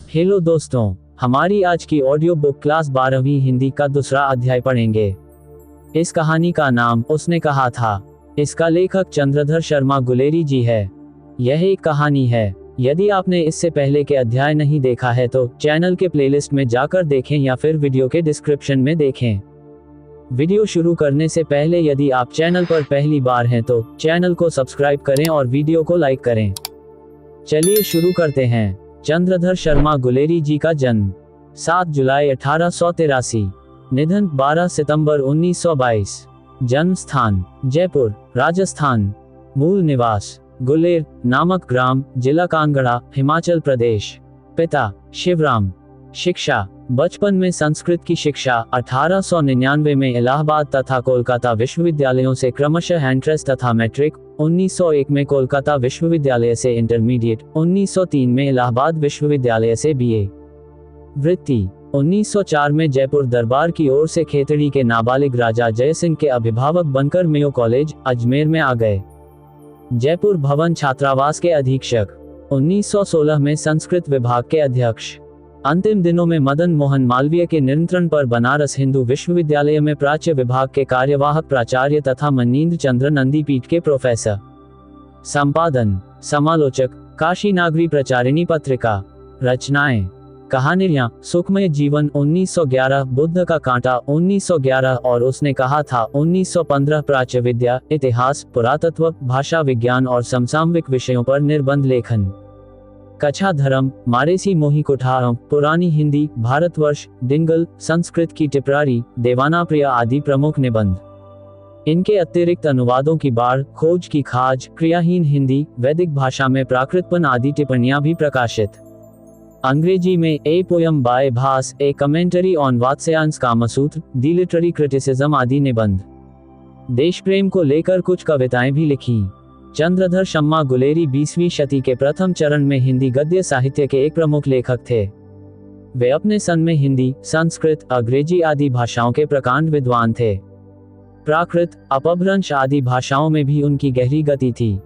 Hello दोस्तों, हमारी आज की ऑडियो बुक क्लास 12वीं हिंदी का दूसरा अध्याय पढ़ेंगे। इस कहानी का नाम उसने कहा था। इसका लेखक चंद्रधर शर्मा गुलेरी जी है। यह एक कहानी है। यदि आपने इससे पहले के अध्याय नहीं देखा है तो चैनल के प्लेलिस्ट में जाकर देखें या फिर वीडियो के डिस्क्रिप्शन में देखें। वीडियो शुरू करने से पहले यदि आप चैनल पर पहली बार हैं तो चैनल को सब्सक्राइब करें और वीडियो को लाइक करें। चलिए शुरू करते हैं। चंद्रधर शर्मा गुलेरी जी का जन्म 7 जुलाई 1883, निधन 12 सितंबर 1922। जन्म स्थान जयपुर, राजस्थान। मूल निवास गुलेर नामक ग्राम, जिला कांगड़ा, हिमाचल प्रदेश। पिता शिवराम। शिक्षा बचपन में संस्कृत की शिक्षा 1899 में इलाहाबाद तथा कोलकाता विश्वविद्यालयों से क्रमशः एंट्रेंस तथा मैट्रिक, 1901 में कोलकाता विश्वविद्यालय से इंटरमीडिएट, 1903 में इलाहाबाद विश्वविद्यालय से बीए। वृत्ति 1904 में जयपुर दरबार की ओर से खेतड़ी के नाबालिग राजा जयसिंह के अभिभावक बनकर मेयो कॉलेज, अजमेर में आ गए। जयपुर भवन छात्रावास के अधीक्षक, 1916 में संस्कृत विभाग के अध्यक्ष। अंतिम दिनों में मदन मोहन मालवीय के नियंत्रण पर बनारस हिंदू विश्वविद्यालय में प्राच्य विभाग के कार्यवाहक प्राचार्य तथा मनीन्द्र चंद्र नंदीपीठ के प्रोफेसर। संपादन समालोचक, काशी नागरी प्रचारिणी पत्रिका। रचनाएं कहानियां सुखमय जीवन 1911, बुद्ध का कांटा 1911 और उसने कहा था 1915, प्राच्य विद्या, इतिहास, पुरातत्व, भाषा विज्ञान और समसामयिक विषयों पर निबंध लेखन। कच्छा धर्म, मारेसी मोही कुठार, पुरानी हिंदी, भारतवर्ष, डिंगल, संस्कृत की टिप्पणी, देवाना प्रिया आदि प्रमुख निबंध। इनके अतिरिक्त अनुवादों की बाढ़, खोज की खाज, क्रियाहीन हिंदी, वैदिक भाषा में प्राकृतपन आदि टिप्पणियां भी प्रकाशित। अंग्रेजी में a poem by Bhasa, a commentary on Vatsyayana's Kamasutra, the literary criticism आदि निबंध। देश प्रेम को लेकर कुछ कविताएं भी लिखी। चंद्रधर शर्मा गुलेरी 20वीं शती के प्रथम चरण में हिंदी गद्य साहित्य के एक प्रमुख लेखक थे। वे अपने सन में हिंदी, संस्कृत, अंग्रेजी आदि भाषाओं के प्रकांड विद्वान थे। प्राकृत, अपभ्रंश आदि भाषाओं में भी उनकी गहरी गति थी।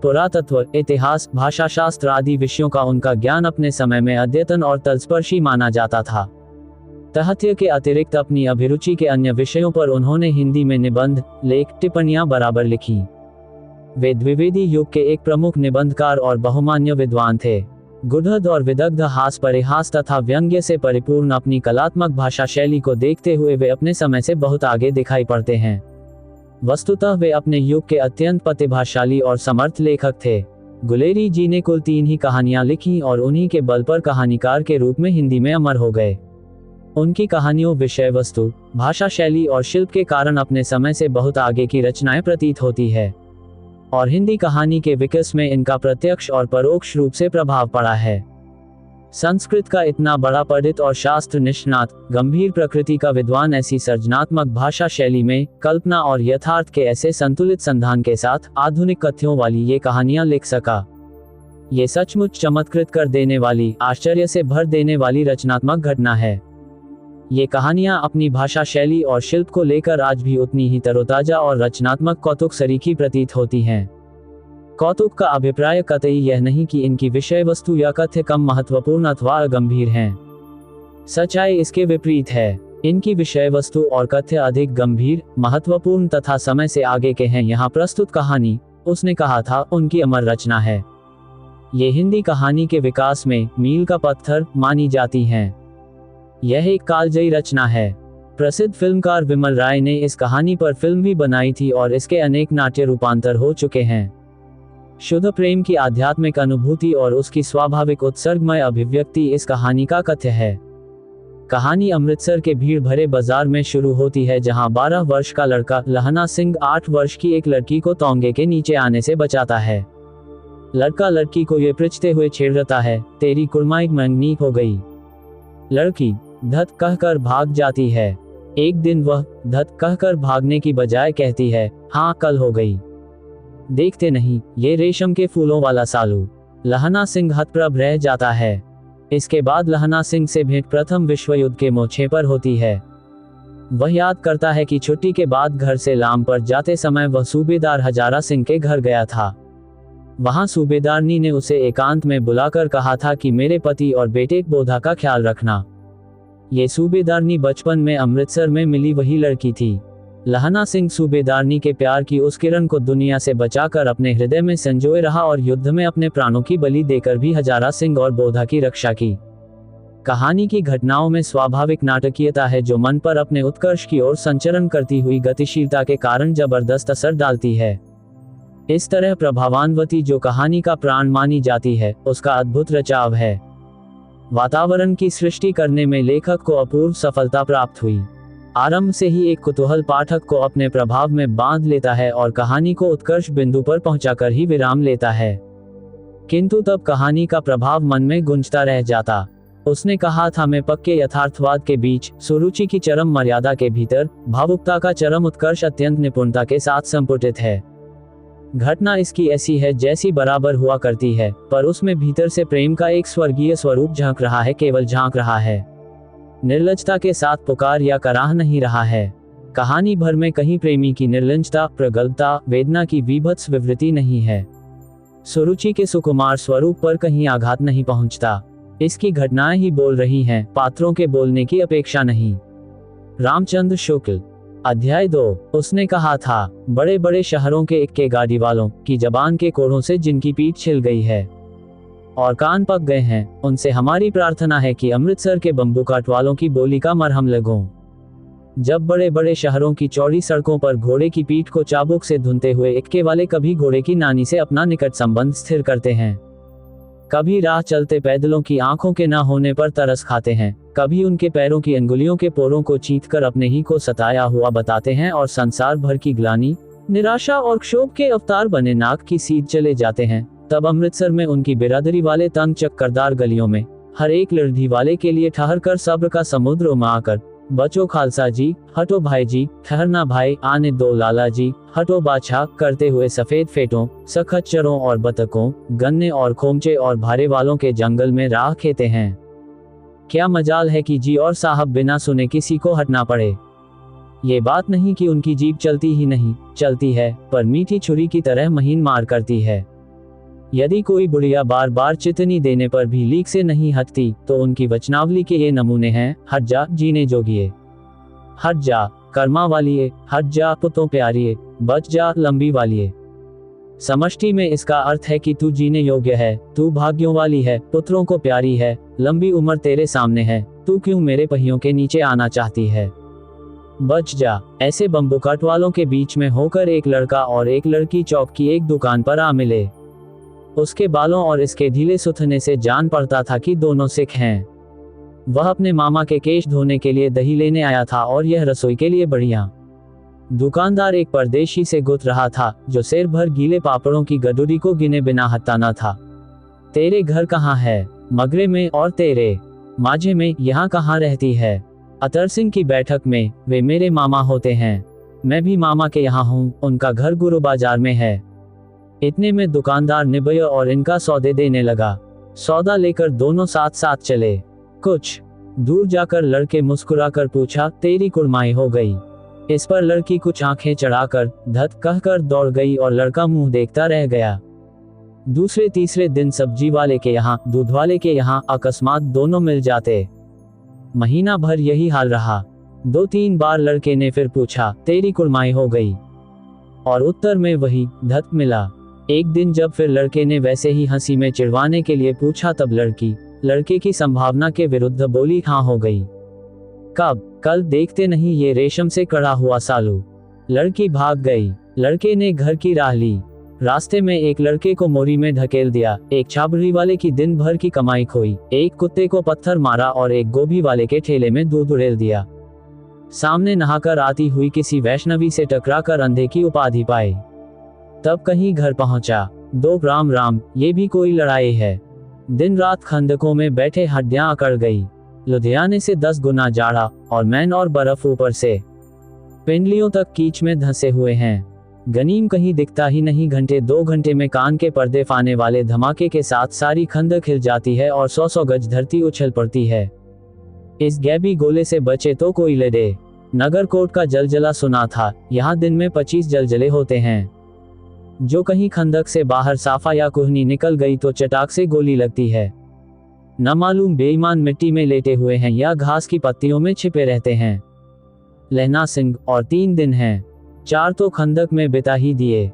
पुरातत्व, इतिहास, भाषाशास्त्र आदि विषयों का उनका ज्ञान अपने समय में अद्यतन और तलस्पर्शी माना जाता था। साहित्य के अतिरिक्त अपनी अभिरुचि के अन्य विषयों पर उन्होंने हिंदी में निबंध, लेख, टिप्पणियां बराबर लिखी। वे द्विवेदी युग के एक प्रमुख निबंधकार और बहुमान्य विद्वान थे। गुढ़द और विदग्ध हास, परिहास तथा व्यंग्य से परिपूर्ण अपनी कलात्मक भाषा शैली को देखते हुए वे अपने समय से बहुत आगे दिखाई पड़ते हैं। वस्तुतः वे अपने युग के अत्यंत प्रतिभाशाली और समर्थ लेखक थे। गुलेरी जी ने कुल 3 ही कहानियां लिखी और उन्हीं के बल पर कहानीकार के रूप में हिंदी में अमर हो गए। उनकी कहानियों, विषय वस्तु, भाषा शैली और शिल्प के कारण अपने समय से बहुत आगे की रचनाएं प्रतीत होती है और हिंदी कहानी के विकास में इनका प्रत्यक्ष और परोक्ष रूप से प्रभाव पड़ा है। संस्कृत का इतना बड़ा पंडित और शास्त्र निष्णात, गंभीर प्रकृति का विद्वान ऐसी सर्जनात्मक भाषा शैली में कल्पना और यथार्थ के ऐसे संतुलित संधान के साथ आधुनिक कथ्यों वाली ये कहानियां लिख सका। ये सचमुच चमत्कृत कर देने वाली, आश्चर्य से भर देने वाली रचनात्मक घटना है। ये कहानियां अपनी भाषा शैली और शिल्प को लेकर आज भी उतनी ही तरोताजा और रचनात्मक कौतुक सरीखी प्रतीत होती हैं। कौतुक का अभिप्राय कतई यह नहीं कि इनकी विषय वस्तु या कथ्य कम महत्वपूर्ण अथवा गंभीर हैं। सच्चाई इसके विपरीत है। इनकी विषय वस्तु और कथ्य अधिक गंभीर, महत्वपूर्ण तथा समय से आगे के हैं। यहाँ प्रस्तुत कहानी, उसने कहा था, उनकी अमर रचना है। ये हिंदी कहानी के विकास में मील का पत्थर मानी जाती हैं। यह एक कालजयी रचना है। प्रसिद्ध फिल्मकार विमल राय ने इस कहानी पर फिल्म भी बनाई थी और इसके अनेक नाट्य रूपांतर हो चुके हैं। शुद्ध प्रेम की आध्यात्मिक अनुभूति और उसकी स्वाभाविक उत्सर्गमय अभिव्यक्ति इस कहानी का कथ्य है। कहानी अमृतसर के भीड़ भरे बाजार में शुरू होती है, जहां 12 वर्ष का लड़का लहना सिंह 8 वर्ष की एक लड़की को तोंगे के नीचे आने से बचाता है। लड़का लड़की को ये पूछते हुए छेड़ता है, तेरी कुर्माई मंगनी हो गई। लड़की धत कहकर भाग जाती है। एक दिन वह धत कहकर भागने की बजाय कहती है, हाँ कल हो गई। देखते नहीं, ये रेशम के फूलों वाला सालू। लहना सिंह हतप्रभ रह जाता है। इसके बाद लहना सिंह से भेंट प्रथम विश्व युद्ध के मोर्चे पर होती है। वह याद करता है कि छुट्टी के बाद घर से लाम पर जाते समय वह सूबेदार हजारा सिंह के घर गया था। वहां सूबेदारनी ने उसे एकांत में बुलाकर कहा था कि मेरे पति और बेटे बोधा का ख्याल रखना। ये सूबेदारनी बचपन में अमृतसर में मिली वही लड़की थी। लहना सिंह सूबेदारनी के प्यार की उस किरण को दुनिया से बचाकर अपने हृदय में संजोए रहा और युद्ध में अपने प्राणों की बलि देकर भी हजारा सिंह और बोधा की रक्षा की। कहानी की घटनाओं में स्वाभाविक नाटकीयता है जो मन पर अपने उत्कर्ष की ओर संचरण करती हुई गतिशीलता के कारण जबरदस्त असर डालती है। इस तरह प्रभावान्वती जो कहानी का प्राण मानी जाती है, उसका अद्भुत रचाव है। वातावरण की सृष्टि करने में लेखक को अपूर्व सफलता प्राप्त हुई। आरंभ से ही एक कुतूहल पाठक को अपने प्रभाव में बांध लेता है और कहानी को उत्कर्ष बिंदु पर पहुंचाकर ही विराम लेता है। किंतु तब कहानी का प्रभाव मन में गूंजता रह जाता। उसने कहा था, मैं पक्के यथार्थवाद के बीच, सुरुचि की चरम मर्यादा के भीतर, भावुकता का चरम उत्कर्ष अत्यंत निपुणता के साथ संपुटित है। घटना इसकी ऐसी है जैसी बराबर हुआ करती है, पर उसमें भीतर से प्रेम का एक स्वर्गीय स्वरूप झांक रहा है, केवल झांक रहा है। निर्लजता के साथ पुकार या कराह नहीं रहा है। कहानी भर में कहीं प्रेमी की निर्लजता, प्रगल्भता, वेदना की विभत्स विवृति नहीं है। सुरुचि के सुकुमार स्वरूप पर कहीं आघात नहीं पहुंचता। इसकी घटनाएं ही बोल रही हैं, पात्रों के बोलने की अपेक्षा नहीं। रामचंद्र शुक्ल। अध्याय 2। उसने कहा था, बड़े बड़े शहरों के इक्के गाड़ी वालों की जबान के कोड़ों से जिनकी पीठ छिल गई है और कान पक गए हैं, उनसे हमारी प्रार्थना है कि अमृतसर के बम्बू काट वालों की बोली का मरहम लगो। जब बड़े बड़े शहरों की चौड़ी सड़कों पर घोड़े की पीठ को चाबुक से धुनते हुए इक्के वाले कभी घोड़े की नानी से अपना निकट संबंध स्थिर करते हैं, कभी राह चलते पैदलों की आंखों के न होने पर तरस खाते हैं, कभी उनके पैरों की अंगुलियों के पोरों को चीथकर अपने ही को सताया हुआ बताते हैं और संसार भर की ग्लानि, निराशा और क्षोभ के अवतार बने नाक की सीध चले जाते हैं, तब अमृतसर में उनकी बिरादरी वाले तंग चक्करदार गलियों में हर एक लड़धी वाले के लिए ठहर कर सब्र का समुद्र उमाकर, बचो खालसा जी, हटो भाई जी, ठहरना भाई, आने दो लाला जी, हटो बादशाह करते हुए सफेद फेटों, सखच्चरों और बतकों, गन्ने और खोमचे और भारे वालों के जंगल में राह खेते हैं। क्या मजाल है कि जी और साहब बिना सुने किसी को हटना पड़े। ये बात नहीं कि उनकी जीभ चलती ही नहीं, चलती है, पर मीठी छुरी की तरह महीन मार करती है। यदि कोई बुढ़िया बार बार चितनी देने पर भी लीक से नहीं हटती, तो उनकी वचनावली के ये नमूने हैं, हट जा जीने जोगिए, हट जा कर्मा वालिए, हट जा पुतों प्यारिए, बच जा लंबी वालिए। समष्टि में इसका अर्थ है कि तू जीने योग्य है, तू भाग्यों वाली है, पुत्रों को प्यारी है, लंबी उम्र तेरे सामने है, तू क्यों मेरे पहियों के नीचे आना चाहती है, बच जा। ऐसे बम्बू काट वालों के बीच में होकर एक लड़का और एक लड़की चौक की एक दुकान पर आ मिले। उसके बालों और इसके ढीले सुथने से जान पड़ता था कि दोनों सिख हैं। वह अपने मामा के केश धोने के लिए दही लेने आया था और यह रसोई के लिए बढ़िया। दुकानदार एक परदेशी से गुथ रहा था जो सिर भर गीले पापड़ों की गडुरी को गिने बिना हटता न था। तेरे घर कहाँ है? मगरे में। और तेरे? माझे में। यहाँ कहाँ रहती है? अतर सिंह की बैठक में, वे मेरे मामा होते हैं। मैं भी मामा के यहाँ हूँ, उनका घर गुरु बाजार में है। इतने में दुकानदार निबय और इनका सौदे देने लगा। सौदा लेकर दोनों साथ साथ चले। कुछ दूर जाकर लड़के मुस्कुराकर पूछा, तेरी कुड़माई हो गई? इस पर लड़की कुछ आंखें चढ़ाकर धत कहकर दौड़ गई और लड़का मुंह देखता रह गया। दूसरे तीसरे दिन सब्जी वाले के यहाँ, दूध वाले के यहाँ अकस्मात दोनों मिल जाते। महीना भर यही हाल रहा। 2-3 बार लड़के ने फिर पूछा, तेरी कुड़माई हो गई? और उत्तर में वही धत मिला। एक दिन जब फिर लड़के ने वैसे ही हंसी में चिढ़वाने के लिए पूछा, तब लड़की लड़के की संभावना के विरुद्ध बोली, हाँ हो गई। कब? कल देखते नहीं ये रेशम से कड़ा हुआ सालू। लड़की भाग गई। लड़के ने घर की राह ली। रास्ते में एक लड़के को मोरी में ढकेल दिया, एक छाबड़ी वाले की दिन भर की कमाई खोई, एक कुत्ते को पत्थर मारा और एक गोभी वाले के ठेले में दूध उड़ेल दिया। सामने नहाकर आती हुई किसी वैष्णवी से टकराकर अंधे की उपाधि पाई। तब कहीं घर पहुंचा। 2 राम राम, ये भी कोई लड़ाई है। दिन रात खंदकों में बैठे हड्डियां अकड़ गई। लुधियाने से 10 गुना जाड़ा और मैन और बर्फ ऊपर से पिंडलियों तक कीच में धंसे हुए हैं। गनीम कहीं दिखता ही नहीं। घंटे 2 घंटे में कान के पर्दे फाने वाले धमाके के साथ सारी खंदक हिल जाती है और 100-100 गज धरती उछल पड़ती है। इस गैबी गोले से बचे तो कोई लड़े। नगरकोट का जलजला सुना था। यहाँ दिन में 25 जलजले होते हैं। जो कहीं खंदक से बाहर साफा या कुहनी निकल गई तो चटाक से गोली लगती है। न मालूम बेईमान मिट्टी में लेटे हुए हैं या घास की पत्तियों में छिपे रहते हैं। लहना सिंह, और 3 दिन हैं, 4 तो खंदक में बिता ही दिए।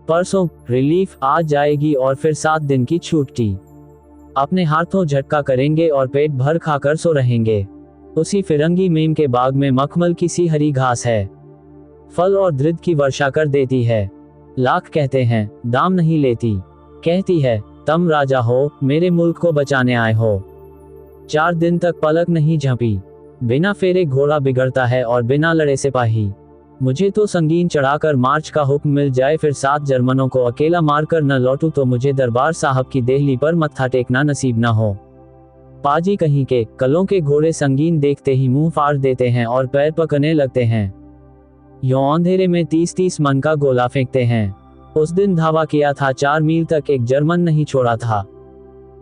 परसों रिलीफ आ जाएगी और फिर 7 दिन की छुट्टी। अपने हाथों झटका करेंगे और पेट भर खाकर सो रहेंगे। उसी फिरंगी मेम के बाग में मखमल की सी हरी घास है, फल और दृढ़ की वर्षा कर देती है। लाख कहते हैं, दाम नहीं लेती। कहती है, तुम राजा हो, मेरे मुल्क को बचाने आए हो। 4 दिन तक पलक नहीं झपी। बिना फेरे घोड़ा बिगड़ता है और बिना लड़े सिपाही। मुझे तो संगीन चढ़ाकर मार्च का हुक्म मिल जाए, फिर 7 जर्मनों को अकेला मारकर न लौटूं तो मुझे दरबार साहब की देहली पर मत्था टेकना नसीब न हो। पाजी कहीं के कलों के घोड़े संगीन देखते ही मुंह फाड़ देते हैं और पैर पकड़ने लगते हैं। यों अंधेरे में 30-30 मन का गोला फेंकते हैं। उस दिन धावा किया था, 4 मील तक एक जर्मन नहीं छोड़ा था।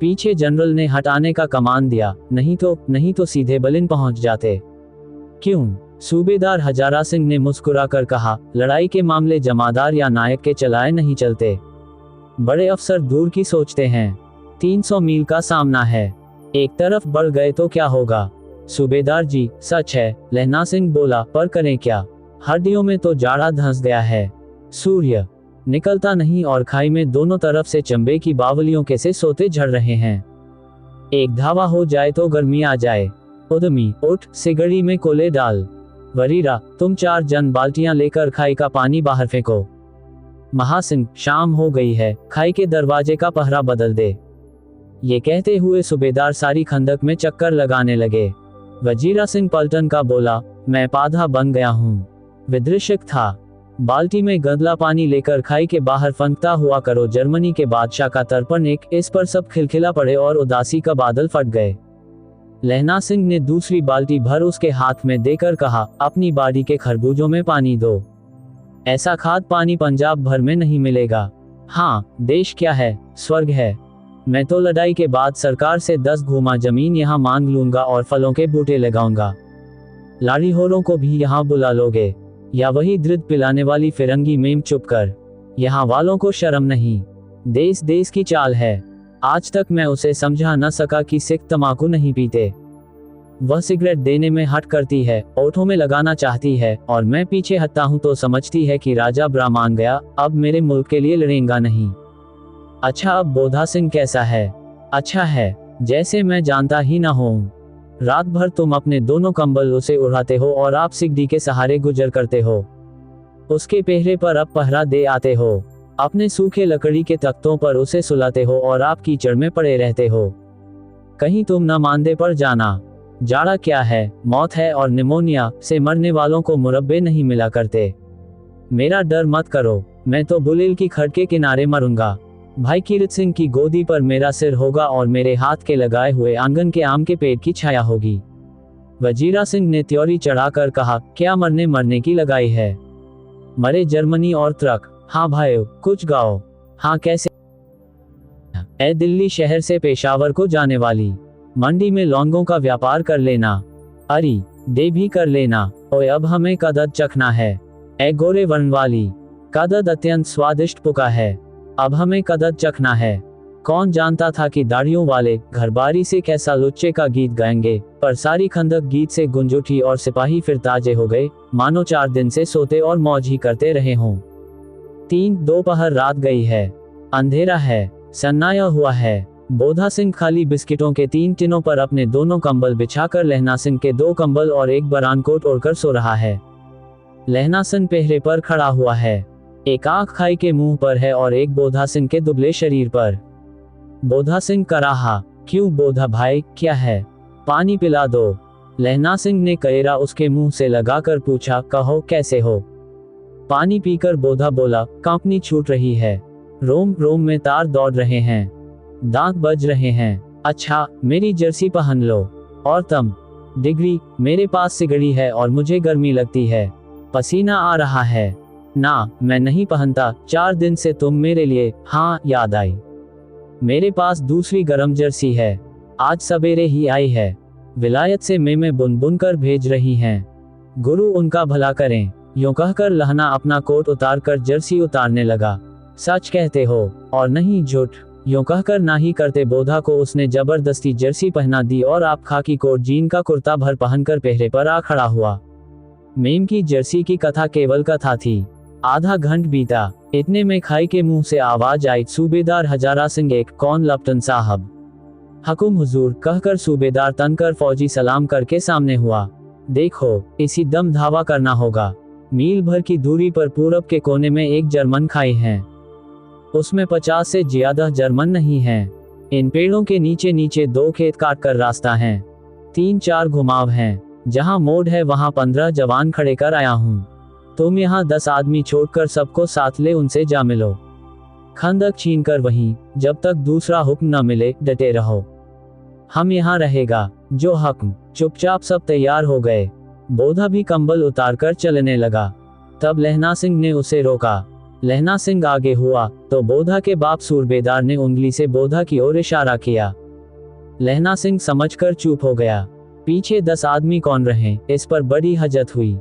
पीछे जनरल ने हटाने का कमान दिया, नहीं तो सीधे बलिन पहुंच जाते। क्यों? सूबेदार हजारा सिंह ने मुस्कुरा कर कहा, लड़ाई के मामले जमादार या नायक के चलाए नहीं चलते। बड़े अफसर दूर की सोचते हैं। 300 मील का सामना है, एक तरफ बढ़ गए तो क्या होगा? सूबेदार जी, सच है, लहना सिंह बोला, पर करें क्या? हड्डियों में तो जाड़ा धंस गया है। सूर्य निकलता नहीं और खाई में दोनों तरफ से चंबे की बावलियों के से सोते झड़ रहे हैं। एक धावा हो जाए तो गर्मी आ जाए। उदमी, उठ, सिगड़ी में कोले डाल। वरीरा, तुम 4 जन बाल्टियां लेकर खाई का पानी बाहर फेंको। महासिंह, शाम हो गई है, खाई के दरवाजे का पहरा बदल दे। ये कहते हुए सूबेदार सारी खंदक में चक्कर लगाने लगे। वजीरा सिंह पलटन का बोला, मैं पाधा बन गया हूँ। विदृश्यक था। बाल्टी में गंदला पानी लेकर खाई के बाहर फंकता हुआ करो। जर्मनी के बादशाह का तर्पण एक, इस पर सब खिलखिला पड़े और उदासी का बादल फट गए। लहना सिंह ने दूसरी बाल्टी भर उसके हाथ में देकर कहा, अपनी बाड़ी के खरबूजों में पानी दो। ऐसा खाद पानी पंजाब भर में नहीं मिलेगा। हाँ, देश क्या है, स्वर्ग है। मैं तो लड़ाई के बाद सरकार से 10 घूमा जमीन यहाँ मांग लूंगा और फलों के बूटे लगाऊंगा। लाड़ीहोरों को भी यहाँ बुला लोगे? या वही दृढ़ पिलाने वाली फिरंगी मेम चुप कर। यहाँ वालों को शर्म नहीं। देश देश की चाल है। आज तक मैं उसे समझा न सका कि सिख तमाकू नहीं पीते। वह सिगरेट देने में हट करती है, ओठों में लगाना चाहती है, और मैं पीछे हटता हूँ तो समझती है कि राजा ब्रा मान गया, अब मेरे मुल्क के लिए लड़ेगा नहीं। अच्छा, अब बोधा सिंह कैसा है? अच्छा है, जैसे मैं जानता ही ना हूँ। रात भर तुम अपने दोनों कंबल उसे उड़ाते हो और आप सिगड़ी के सहारे गुजर करते हो। उसके पहरे पर अब पहरा दे आते हो। अपने सूखे लकड़ी के तख्तों पर उसे सुलाते हो और आप कीचड़ में पड़े रहते हो। कहीं तुम न मांदे पड़ जाना। जाड़ा क्या है, मौत है, और निमोनिया से मरने वालों को मुरब्बे नहीं मिला करते। मेरा डर मत करो, मैं तो बुलेल की खड़ के किनारे मरूंगा। भाई कीरत सिंह की गोदी पर मेरा सिर होगा और मेरे हाथ के लगाए हुए आंगन के आम के पेड़ की छाया होगी। वजीरा सिंह ने त्योरी चढ़ाकर कहा, क्या मरने की लगाई है? मरे जर्मनी और तुर्क। हाँ भाइयों, कुछ गाओ। हाँ, कैसे? ए दिल्ली शहर से पेशावर को जाने वाली, मंडी में लौंगों का व्यापार कर लेना। अरी दे भी कर लेना। ओए, अब हमें कदद चखना है। ए गोरे वर्ण वाली, कदद अत्यंत स्वादिष्ट पुका है, अब हमें कदद चखना है। कौन जानता था कि दाढ़ियों वाले घरबारी से कैसा लुच्चे का गीत गाएंगे, पर सारी खंदक गीत से गुंज उठी और सिपाही फिर ताजे हो गए, मानो 4 दिन से सोते और मौज ही करते रहे हों। 3 दोपहर रात गई है, अंधेरा है, सन्नाया हुआ है। बोधा सिंह खाली बिस्किटों के 3 टिनों पर अपने दोनों कंबल बिछाकर लहना सिंह के 2 कंबल और एक बरानकोट ओढ़कर सो रहा है। लहना सिंह पहरे पर खड़ा हुआ है, एक आंख खाई के मुंह पर है और एक बोधा सिंह के दुबले शरीर पर। बोधा सिंह कराहा, क्यों बोधा भाई, क्या है? पानी पिला दो। लहना सिंह ने करेरा उसके मुंह से लगाकर पूछा, कहो कैसे हो? पानी पीकर बोधा बोला, कांपनी छूट रही है, रोम रोम में तार दौड़ रहे हैं, दांत बज रहे हैं। अच्छा, मेरी जर्सी पहन लो। और तुम? डिग्री, मेरे पास सिगड़ी है और मुझे गर्मी लगती है, पसीना आ रहा है। ना, मैं नहीं पहनता, 4 दिन से तुम मेरे लिए। हाँ, याद आई, मेरे पास दूसरी गरम जर्सी है, आज सवेरे ही आई है, विलायत से मेमें बुन कर भेज रही हैं, गुरु उनका भला करें। यूं कहकर लहना अपना कोट उतार कर जर्सी उतारने लगा। सच कहते हो और नहीं झूठ। यूं कहकर ना ही करते बोधा को उसने जबरदस्ती जर्सी पहना दी और आप खाकी कोट जीन का कुर्ता भर पहनकर पहरे पर आ खड़ा हुआ। मेम की जर्सी की कथा केवल कथा थी। आधा घंटा बीता, इतने में खाई के मुंह से आवाज आई, सूबेदार हजारा सिंह एक। कौन? लप्टन साहब। हकुम हुजूर कहकर सूबेदार तनकर फौजी सलाम करके सामने हुआ। देखो, इसी दम धावा करना होगा। मील भर की दूरी पर पूरब के कोने में एक जर्मन खाई है। उसमें 50 से ज्यादा जर्मन नहीं हैं। इन पेड़ों के नीचे नीचे 2 खेत काट कर रास्ता है। 3-4 घुमाव हैं। जहां मोड़ है वहां 15 जवान खड़े कर आया हूं। तुम यहाँ 10 आदमी छोड़कर सबको साथ ले उनसे जा मिलो। खंदक छीन कर वहीं, जब तक दूसरा हुक्म न मिले डटे रहो। हम यहाँ रहेगा जो हक्म। चुपचाप सब तैयार हो गए। बोधा भी कंबल उतारकर चलने लगा। तब लहना सिंह ने उसे रोका। लहना सिंह आगे हुआ तो बोधा के बाप सूबेदार ने उंगली से बोधा की ओर इशारा किया। लहना सिंह समझकर चुप हो गया। पीछे 10 आदमी कौन रहे, इस पर बड़ी हजत हुई।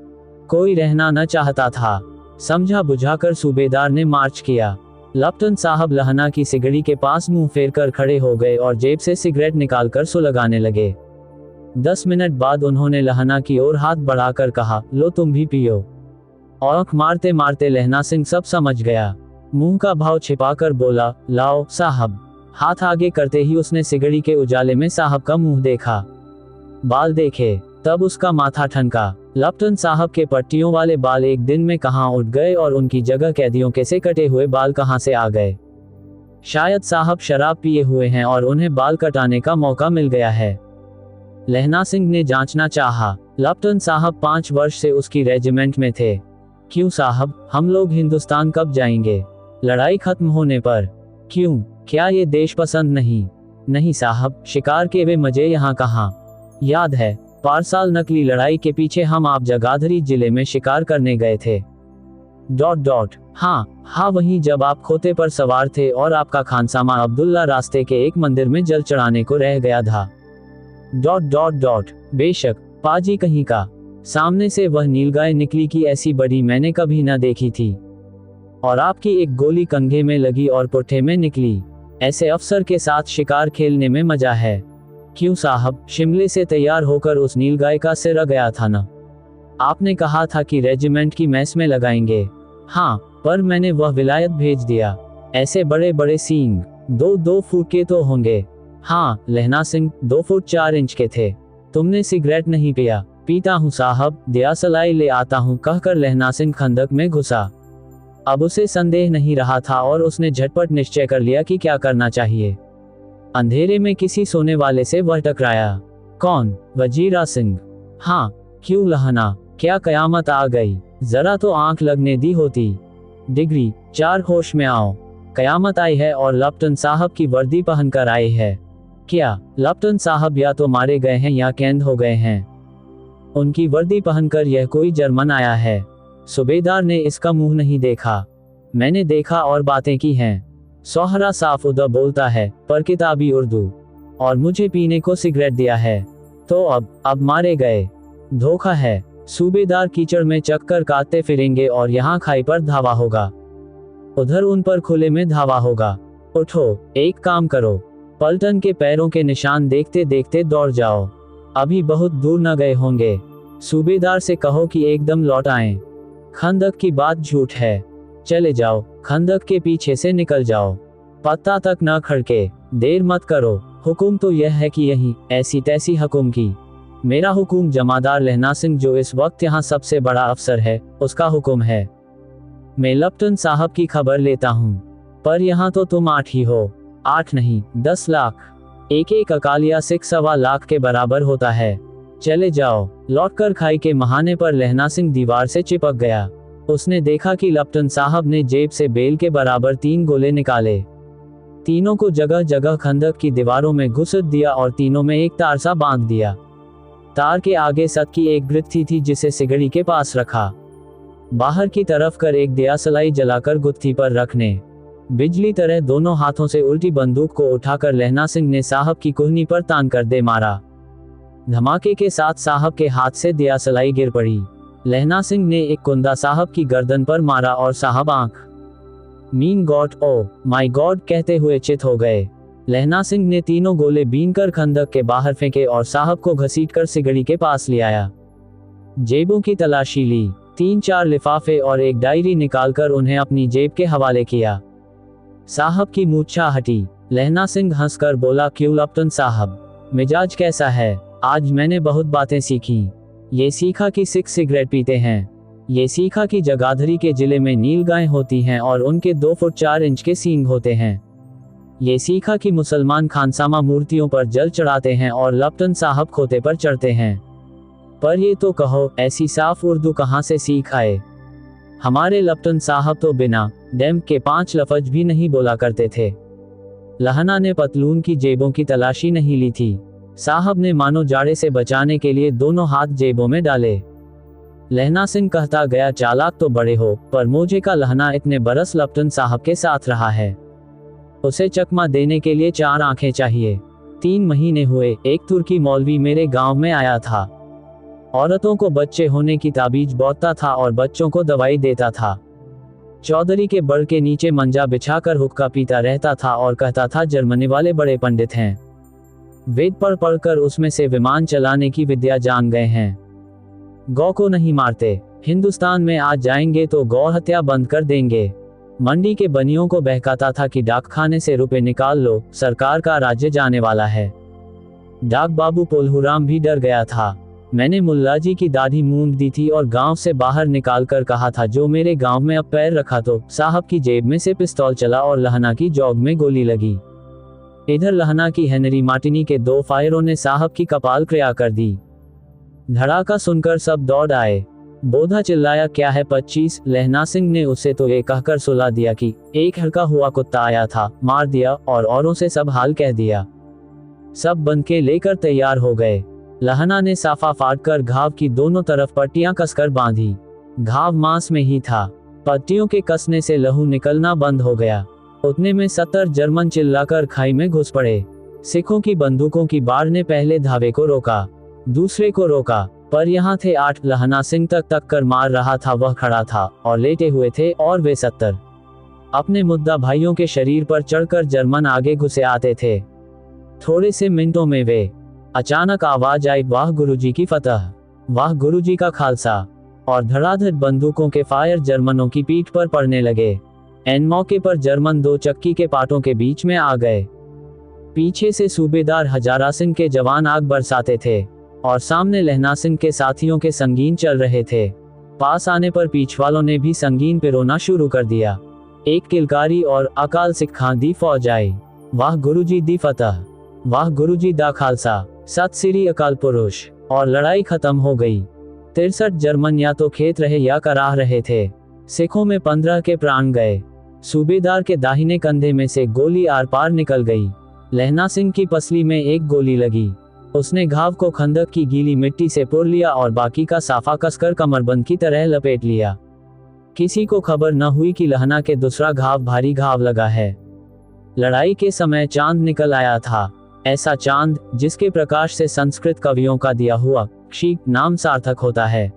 कोई रहना न चाहता था। समझा बुझाकर सूबेदार ने मार्च किया। लप्टन साहब लहना की सिगड़ी के पास मुंह फेर कर खड़े हो गए और जेब से सिगरेट निकालकर सुलगाने लगे। 10 मिनट बाद उन्होंने लहना की ओर हाथ बढ़ाकर कहा, लो तुम भी पियो। औंख मारते मारते लहना सिंह सब समझ गया। मुंह का भाव छिपाकर बोला, लाओ साहब। हाथ आगे करते ही उसने सिगड़ी के उजाले में साहब का मुंह देखा, बाल देखे, तब उसका माथा ठनका। लप्टन साहब के पट्टियों वाले बाल एक दिन में कहां उठ गए और उनकी जगह कैदियों के से कटे हुए बाल कहां से आ गए। शायद साहब शराब पिए हुए हैं और उन्हें बाल कटाने का मौका मिल गया है। लहना सिंह ने जांचना चाहा। लप्टन साहब 5 वर्ष से उसकी रेजिमेंट में थे। क्यों साहब, हम लोग हिंदुस्तान कब जाएंगे? लड़ाई खत्म होने पर। क्यों, क्या ये देश पसंद नहीं? नहीं साहब, शिकार के वे मजे यहाँ कहाँ। याद है, पारसाल नकली लड़ाई के पीछे हम आप जगाधरी जिले में शिकार करने गए थे। ... हाँ वहीं जब आप खोते पर सवार थे और आपका खानसामा अब्दुल्ला रास्ते के एक मंदिर में जल चढ़ाने को रह गया था। ... बेशक, पाजी कहीं का। सामने से वह नीलगाय निकली कि ऐसी बड़ी मैंने कभी न देखी थी। और आपकी एक गोली कंधे में लगी और पुट्ठे में निकली। ऐसे अफसर के साथ शिकार खेलने में मजा है। क्यों साहब, शिमले से तैयार होकर उस नीलगाय का सिर गया था ना? आपने कहा था कि रेजिमेंट की मैस में लगाएंगे। हाँ, पर मैंने वह विलायत भेज दिया। ऐसे बड़े बड़े सींग, 2-2 फुट के तो होंगे। हाँ लहना सिंह, 2 फुट 4 इंच के थे। तुमने सिगरेट नहीं पिया? पीता हूँ साहब, दियासलाई ले आता हूँ कहकर लहना सिंह खंदक में घुसा। अब उसे संदेह नहीं रहा था और उसने झटपट निश्चय कर लिया कि क्या करना चाहिए। अंधेरे में किसी सोने वाले से वह टकराया। कौन? वजीरा सिंह। हाँ। क्यों लहना, क्या कयामत आ गई? जरा तो आंख लगने दी होती। डिग्री 4 होश में आओ। कयामत आई है और लप्टन साहब की वर्दी पहनकर आए है। क्या लप्टन साहब या तो मारे गए हैं या कैद हो गए हैं? उनकी वर्दी पहनकर यह कोई जर्मन आया है। सूबेदार ने इसका मुंह नहीं देखा। मैंने देखा और बातें की हैं। सोहरा साफ उर्दू बोलता है, पर किताबी उर्दू। और मुझे पीने को सिगरेट दिया है। तो अब मारे गए। धोखा है। सूबेदार कीचड़ में चक्कर काटते फिरेंगे और यहाँ खाई पर धावा होगा। उधर उन पर खुले में धावा होगा। उठो, एक काम करो, पलटन के पैरों के निशान देखते देखते दौड़ जाओ। अभी बहुत दूर न गए होंगे। सूबेदार से कहो कि एकदम लौट आएं। खंदक की बात झूठ है। चले जाओ, खंदक के पीछे से निकल जाओ। पत्ता तक न खड़के। देर मत करो। हुकुम तो यह है कि यही ऐसी तैसी हुकुम की। मेरा हुकुम जमादार लहना सिंह जो इस वक्त यहाँ सबसे बड़ा अफसर है, उसका हुक्म है। मैं लप्टन साहब की खबर लेता हूँ। पर यहाँ तो तुम 8 ही हो। 8 नहीं, 10 लाख। एक अकालिया 6.25 लाख के बराबर होता है। चले जाओ। लौटकर खाई के महाने पर लहना सिंह दीवार से चिपक गया। उसने देखा कि लप्टन साहब ने जेब से बेल के बराबर 3 गोले निकाले। तीनों को जगह जगह खंदक की दीवारों में घुस दिया और तीनों में एक तार सा बांध दिया। तार के आगे सत की एक गुत्थी थी जिसे सिगड़ी के पास रखा। बाहर की तरफ कर एक दियासलाई जलाकर गुत्थी पर रखने। बिजली तरह दोनों हाथों से उल्टी बंदूक को उठाकर लहना सिंह ने साहब की कुहनी पर तान कर दे मारा। धमाके के साथ साहब के हाथ से दियासलाई गिर पड़ी। लहना सिंह ने एक कुंदा साहब की गर्दन पर मारा और साहब आंख मीन गॉड, ओ माई गॉड कहते हुए चित हो गए। लहना सिंह ने तीनों गोले बीनकर खंदक के बाहर फेंके और साहब को घसीटकर सिगड़ी के पास ले आया। जेबों की तलाशी ली, 3-4 लिफाफे और एक डायरी निकालकर उन्हें अपनी जेब के हवाले किया। साहब की मूर्छा हटी। लहना सिंह हंसकर बोला, क्यों लप्टन साहब, मिजाज कैसा है? आज मैंने बहुत बातें सीखी। ये सीखा कि सिख सिगरेट पीते हैं, ये सीखा कि जगाधरी के जिले में नील गायें होती हैं और उनके 2 फुट 4 इंच के सींग होते हैं, ये सीखा कि मुसलमान खानसामा मूर्तियों पर जल चढ़ाते हैं और लप्टन साहब खोते पर चढ़ते हैं। पर ये तो कहो, ऐसी साफ उर्दू कहाँ से सीख आए? हमारे लप्टन साहब तो बिना डैम के 5 लफ्ज भी नहीं बोला करते थे। लहना ने पतलून की जेबों की तलाशी नहीं ली थी। साहब ने मानो जाड़े से बचाने के लिए दोनों हाथ जेबों में डाले। लहना सिंह कहता गया, चालाक तो बड़े हो, पर मुझे का लहना इतने बरस लप्टन साहब के साथ रहा है, उसे चकमा देने के लिए 4 आंखें चाहिए। 3 महीने हुए, एक तुर्की मौलवी मेरे गांव में आया था। औरतों को बच्चे होने की ताबीज बांटता था और बच्चों को दवाई देता था। चौधरी के बड़ के नीचे मंजा बिछाकर हुक्का पीता रहता था और कहता था, जर्मनी वाले बड़े पंडित हैं, वेद पढ़ पढ़कर उसमें से विमान चलाने की विद्या जान गए हैं। गौ को नहीं मारते, हिंदुस्तान में आ जाएंगे तो गौ हत्या बंद कर देंगे। मंडी के बनियों को बहकाता था कि डाकखाने से रुपए निकाल लो, सरकार का राज्य जाने वाला है। डाक बाबू पोलहुराम भी डर गया था। मैंने मुल्ला जी की दाढ़ी मूंद दी थी और गांव से बाहर निकालकर कहा था, जो मेरे गांव में अब पैर रखा तो साहब की जेब में से पिस्तौल चला और लहना की जॉब में गोली लगी। इधर लहना की हेनरी मार्टिनी के 2 फायरों ने साहब की कपाल क्रिया कर दी। धड़ाका सुनकर सब दौड़ आए। बोधा चिल्लाया, क्या है 25? लहना सिंह ने उसे तो ये कहकर सुला दिया कि एक हड़का हुआ कुत्ता आया था, मार दिया और औरों से सब हाल कह दिया। सब बंदके लेकर तैयार हो गए। लहना ने साफा फाड़कर घाव की दोनों तरफ पट्टियां कसकर बांधी। घाव मांस में ही था। पट्टियों के कसने से लहू निकलना बंद हो गया। उतने में 70 जर्मन चिल्लाकर खाई में घुस पड़े। सिखों की बंदूकों की बाढ़ ने पहले धावे को रोका, दूसरे को रोका, पर यहाँ थे 8। लहना सिंह तक कर मार रहा था, वह खड़ा था और लेटे हुए थे और वे 70 अपने मुद्दा भाइयों के शरीर पर चढ़कर जर्मन आगे घुसे आते थे। थोड़े से मिनटों में वे अचानक आवाज आई, वाह गुरुजी की फतह, वाह गुरुजी का खालसा, और धड़ाधड़ बंदूकों के फायर जर्मनों की पीठ पर पड़ने लगे। एन मौके पर जर्मन 2 चक्की के पाटों के बीच में आ गए। पीछे से सूबेदार हजारा सिंह के जवान आग बरसाते थे और सामने लहना सिंह के साथियों के संगीन चल रहे थे। पास आने पर पीछ वालों ने भी संगीन पिरोना शुरू कर दिया। एक किलकारी और अकाल सिखां दी फौज आई। वाह गुरुजी दी फतह, वाह गुरुजी दा खालसा, सत श्री अकाल पुरुष। और लड़ाई खत्म हो गई। 63 जर्मन या तो खेत रहे या कराह रहे थे। सिखों में 15 के प्राण गए। सूबेदार के दाहिने कंधे में से गोली आर पार निकल गई। लहना सिंह की पसली में एक गोली लगी। उसने घाव को खंदक की गीली मिट्टी से पुर लिया और बाकी का साफा कसकर कमरबंद की तरह लपेट लिया। किसी को खबर न हुई कि लहना के दूसरा घाव भारी घाव लगा है। लड़ाई के समय चांद निकल आया था, ऐसा चांद जिसके प्रकाश से संस्कृत कवियों का दिया हुआ क्षिक नाम सार्थक होता है।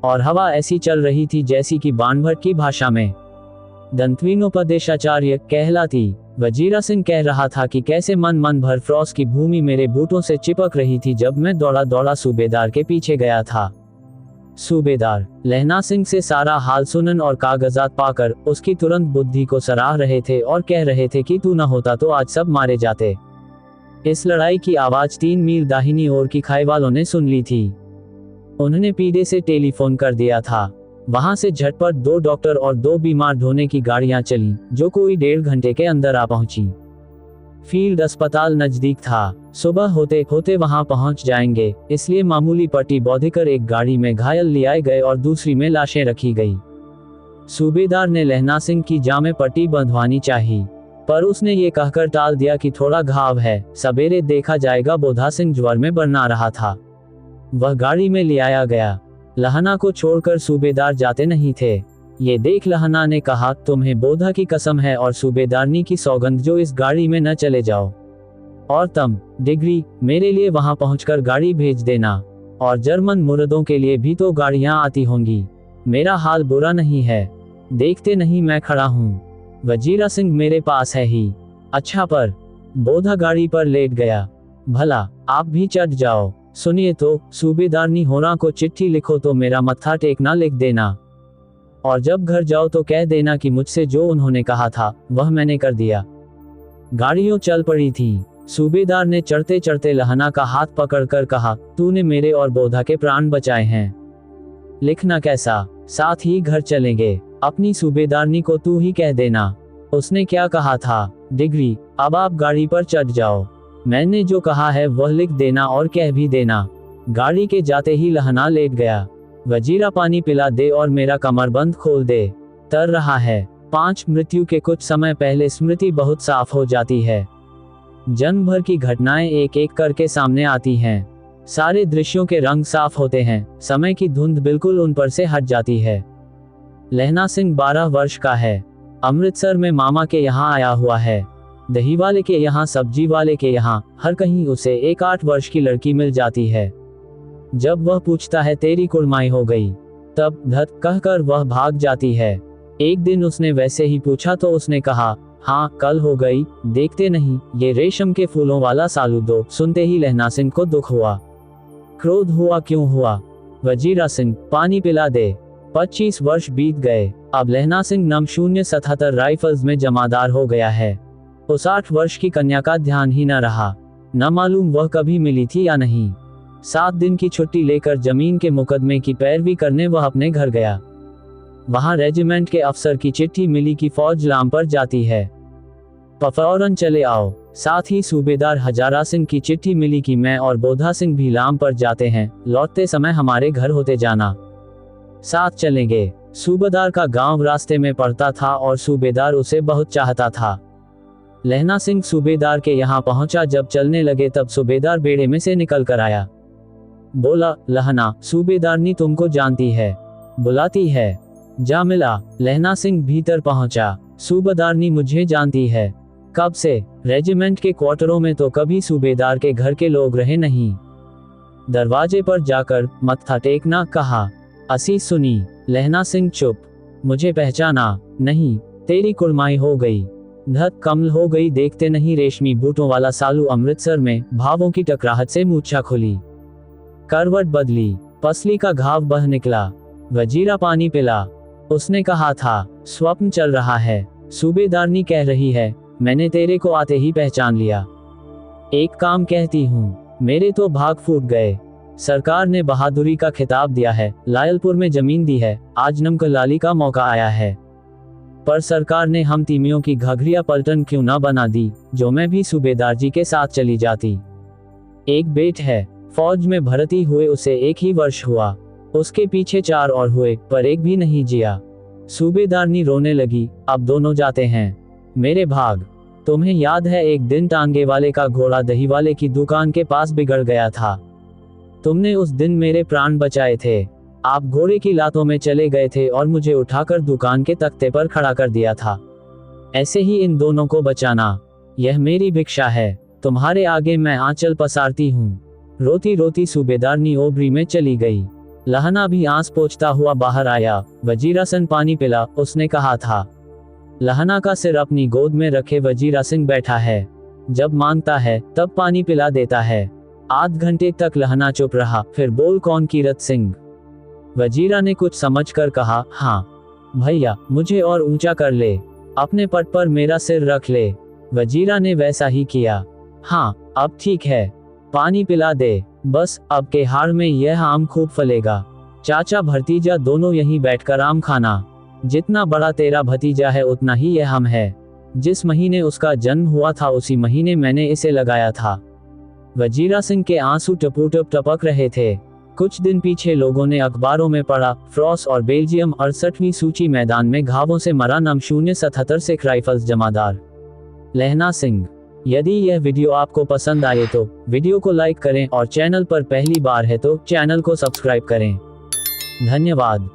और हवा ऐसी चल रही थी जैसी कि बाणभट्ट की भाषा में दंतवीनोपदेशाचार्य कहलाती। वजीरा सिंह कह रहा था कि कैसे मन भर फ्रॉस की भूमि मेरे बूटों से चिपक रही थी जब मैं दौड़ा दौड़ा सूबेदार के पीछे गया था। सूबेदार लहना सिंह से सारा हाल सुनन और कागजात पाकर उसकी तुरंत बुद्धि को सराह रहे थे और कह रहे थे कि तू न होता तो आज सब मारे जाते। इस लड़ाई की आवाज 3 मील दाहिनी ओर की खाई वालों ने सुन ली थी। उन्होंने पीढ़े से टेलीफोन कर दिया था। वहां से झटपट 2 डॉक्टर और 2 बीमार ढोने की गाड़ियां चली, जो कोई 1.5 घंटे के अंदर आ पहुंची। फील्ड अस्पताल नजदीक था, सुबह होते होते वहां पहुंच जाएंगे, इसलिए मामूली पट्टी बौधिकर एक गाड़ी में घायल ले आए गए और दूसरी में लाशें रखी गई। सूबेदार ने लहना सिंह की जाँ में पट्टी बंधवानी चाहिए, पर उसने ये कहकर टाल दिया कि थोड़ा घाव है, सवेरे देखा जाएगा। बोधा सिंह ज्वर में बरना रहा था। वह गाड़ी में ले आया गया। लहना को छोड़कर सूबेदार जाते नहीं थे। ये देख लहना ने कहा, तुम्हें बोधा की कसम है और सूबेदारनी की सौगंध जो इस गाड़ी में न चले जाओ। और तुम डिग्री मेरे लिए वहां पहुंचकर गाड़ी भेज देना, और जर्मन मुर्दों के लिए भी तो गाड़ियां आती होंगी। मेरा हाल बुरा नहीं है, देखते नहीं मैं खड़ा हूं। वजीरा सिंह मेरे पास है ही। अच्छा पर बोधा गाड़ी पर लेट गया। भला आप भी चढ़ जाओ। सुनिए तो, सूबेदारनी होरा को चिट्ठी लिखो तो मेरा मत्था टेकना लिख देना, और जब घर जाओ तो कह देना कि मुझसे जो उन्होंने कहा था वह मैंने कर दिया। गाड़ियों चल पड़ी थी। सूबेदार ने चढ़ते चढ़ते लहना का हाथ पकड़कर कहा, तूने मेरे और बोधा के प्राण बचाए हैं। लिखना कैसा, साथ ही घर चलेंगे। अपनी सूबेदारनी को तू ही कह देना। उसने क्या कहा था? डिग्री। अब आप गाड़ी पर चढ़ जाओ। मैंने जो कहा है वह लिख देना और कह भी देना। गाड़ी के जाते ही लहना लेट गया। वजीरा पानी पिला दे और मेरा कमरबंद खोल दे। तर रहा है। 5 मृत्यु के कुछ समय पहले स्मृति बहुत साफ हो जाती है। जन्म भर की घटनाएं एक एक करके सामने आती हैं। सारे दृश्यों के रंग साफ होते हैं। समय की धुंध बिल्कुल उन पर से हट जाती है। लहना सिंह 12 वर्ष का है। अमृतसर में मामा के यहाँ आया हुआ है। दही वाले के यहाँ, सब्जी वाले के यहाँ, हर कहीं उसे एक 8 वर्ष की लड़की मिल जाती है। जब वह पूछता है तेरी कुड़माई हो गई, तब धत कहकर वह भाग जाती है। एक दिन उसने वैसे ही पूछा तो उसने कहा, हाँ कल हो गई, देखते नहीं ये रेशम के फूलों वाला सालू दो। सुनते ही लहना सिंह को दुख हुआ। क्रोध हुआ। क्यों हुआ? वजीरा सिंह, पानी पिला दे। 25 वर्ष बीत गए। अब लहना सिंह नम 077 राइफल्स में जमादार हो गया है। उस 8 वर्ष की कन्या का ध्यान ही न रहा। न मालूम वह कभी मिली थी या नहीं। 7 दिन की छुट्टी लेकर जमीन के मुकदमे की पैरवी करने वह अपने घर गया। वहां रेजिमेंट के अफसर की चिट्ठी मिली कि फौज लाम पर जाती है, फौरन चले आओ। साथ ही सूबेदार हजारा सिंह की चिट्ठी मिली कि मैं और बोधा सिंह भी लाम पर जाते हैं, लौटते समय हमारे घर होते जाना, साथ चलेंगे। सूबेदार का गांव रास्ते में पड़ता था और सूबेदार उसे बहुत चाहता था। लहना सिंह सूबेदार के यहाँ पहुंचा। जब चलने लगे तब सूबेदार बेड़े में से निकल कर आया। बोला, लहना, सूबेदारनी तुमको जानती है, बुलाती है, जा मिला। लहना सिंह भीतर पहुंचा। सूबेदारनी मुझे जानती है। कब से? रेजिमेंट के क्वार्टरों में तो कभी सूबेदार के घर के लोग रहे नहीं। दरवाजे पर जाकर मत्था टेकना कहा। असी सुनी। लहना सिंह चुप। मुझे पहचाना नहीं? तेरी कुड़माई हो गई, धत कमल हो गई। देखते नहीं रेशमी बूटों वाला सालू अमृतसर में भावों की टकराहट से मूर्छा खुली, करवट बदली, पसली का घाव बह निकला। वजीरा पानी पिला। उसने कहा था, स्वप्न चल रहा है। सूबेदारनी कह रही है, मैंने तेरे को आते ही पहचान लिया। एक काम कहती हूँ, मेरे तो भाग फूट गए। सरकार ने बहादुरी का खिताब दिया है, लायलपुर में जमीन दी है, आज नमकलाली का मौका आया है। पर सरकार ने हम तीमियों की घघरिया पलटन क्यों न बना दी, जो मैं भी सूबेदार जी के साथ चली जाती। एक बेट है, फौज में भर्ती हुए उसे 1 ही वर्ष हुआ। उसके पीछे 4 और हुए, पर एक भी नहीं जिया। सूबेदारनी रोने लगी। अब दोनों जाते हैं, मेरे भाग। तुम्हें याद है एक दिन टांगे वाले का घोड़ा दही वाले की दुकान के पास बिगड़ गया था। तुमने उस दिन मेरे प्राण बचाए थे। आप घोड़े की लातों में चले गए थे और मुझे उठाकर दुकान के तख्ते पर खड़ा कर दिया था। ऐसे ही इन दोनों को बचाना, यह मेरी भिक्षा है। तुम्हारे आगे मैं आंचल पसारती हूँ। रोती रोती सूबेदारनी ओबरी में चली गई। लहना भी आंस पोंछता हुआ बाहर आया। वजीरा सिंह पानी पिला, उसने कहा था। लहना का सिर अपनी गोद में रखे वजीरा सिंह बैठा है। जब मांगता है तब पानी पिला देता है। आध घंटे तक लहना चुप रहा, फिर बोल, कौन कीरत सिंह? वजीरा ने कुछ समझकर कहा, हाँ भैया, मुझे और ऊंचा कर ले, अपने पट पर मेरा सिर रख ले। वजीरा ने वैसा ही किया। हाँ अब ठीक है, पानी पिला दे। बस अब के हाड़ में यह आम खूब फलेगा। चाचा भतीजा दोनों यहीं बैठकर आम खाना। जितना बड़ा तेरा भतीजा है उतना ही यह हम है। जिस महीने उसका जन्म हुआ था उसी महीने मैंने इसे लगाया था। वजीरा सिंह के आंसू टपूटप टपक रहे थे। कुछ दिन पीछे लोगों ने अखबारों में पढ़ा, फ्रांस और बेल्जियम 68वीं सूची मैदान में घावों से मरा, नम 077 सिख राइफल्स जमादार लहना सिंह। यदि यह वीडियो आपको पसंद आए तो वीडियो को लाइक करें और चैनल पर पहली बार है तो चैनल को सब्सक्राइब करें। धन्यवाद।